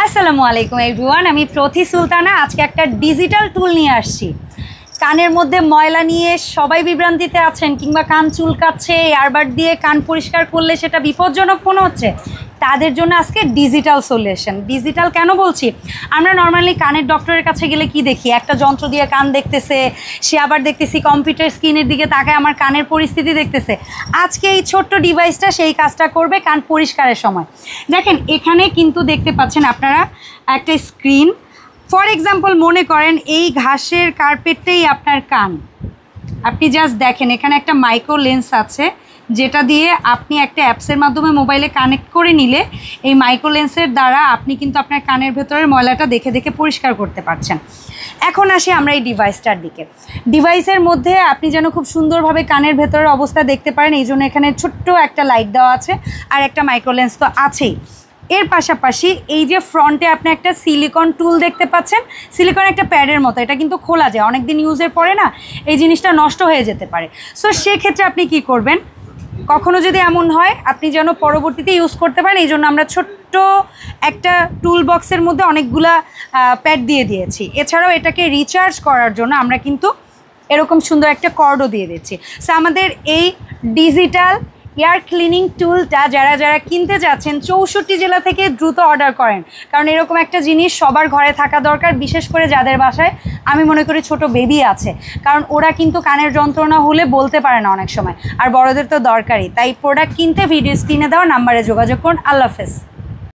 আসসালামু আলাইকুম এভরিওয়ান, আমি প্রতি সুলতানা। আজকে একটা ডিজিটাল টুল নিয়ে আসছি। কানের মধ্যে ময়লা নিয়ে সবাই বিভ্রান্তিতে আছেন, কিংবা কান চুলকাচ্ছে, এয়ারবাড দিয়ে কান পরিষ্কার করলে সেটা বিপজ্জনক মনে হচ্ছে, তাদের জন্য আজকে ডিজিটাল সলিউশন। ডিজিটাল কেন বলছি, আমরা নর্মালি কানের ডক্টরের কাছে গেলে কি দেখি, একটা যন্ত্র দিয়ে কান দেখতেছে, সে আবার দেখতেছি কম্পিউটার স্ক্রিনের দিকে তাকায় আমার কানের পরিস্থিতি দেখতেছে। আজকে এই ছোট্ট ডিভাইসটা সেই কাজটা করবে কান পরিষ্কারের সময়। দেখেন এখানে কিন্তু দেখতে পাচ্ছেন আপনারা একটা স্ক্রিন। ফর এক্সাম্পল মনে করেন এই ঘাসের কার্পেটটাই আপনার কান, আপনি জাস্ট দেখেন এখানে একটা মাইক্রো লেন্স আছে, যেটা দিয়ে আপনি একটা অ্যাপসের মাধ্যমে মোবাইলে কানেক্ট করে নিলে এই মাইক্রো লেন্সের দ্বারা আপনি কিন্তু আপনার কানের ভেতরের ময়লাটা দেখে দেখে পরিষ্কার করতে পারছেন। এখন আসি আমরা এই ডিভাইসটার দিকে। ডিভাইসের মধ্যে আপনি যেন খুব সুন্দরভাবে কানের ভেতরের অবস্থা দেখতে পারেন, এই জন্য এখানে ছোট্ট একটা লাইট দেওয়া আছে আর একটা মাইক্রো লেন্স তো আছেই। এর পাশাপাশি এই যে ফ্রন্টে আপনি একটা সিলিকন টুল দেখতে পাচ্ছেন, সিলিকন একটা প্যাডের মতো, এটা কিন্তু খোলা যায়, অনেক দিন ইউজের পরে না এই জিনিসটা নষ্ট হয়ে যেতে পারে। সো সেক্ষেত্রে আপনি কি করবেন, কখনো যদি এমন হয় আপনি যেন পরবর্তীতে ইউজ করতে পারেন, এই জন্য আমরা ছোট্ট একটা টুল বক্সের মধ্যে অনেকগুলা প্যাড দিয়ে দিয়েছি। এছাড়াও এটাকে রিচার্জ করার জন্য আমরা কিন্তু এরকম সুন্দর একটা কর্ডও দিয়ে দিচ্ছি। সো আমাদের এই ডিজিটাল এয়ার ক্লিনিং টুলটা যারা যারা কিনতে যাচ্ছেন 64 জেলা থেকে দ্রুত অর্ডার করেন, কারণ এরকম একটা জিনিস সবার ঘরে থাকা দরকার, বিশেষ করে যাদের বাসায় আমি মনে করি ছোট বেবি আছে, কারণ ওরা কিন্তু কানের যন্ত্রণা হলে বলতে পারে না অনেক সময়, আর বড়দের তো দরকারই। তাই প্রোডাক্ট কিনতে ভিডিও স্ক্রিনে দেওয়া নাম্বারে যোগাযোগ করুন। আল্লাহ হাফেজ।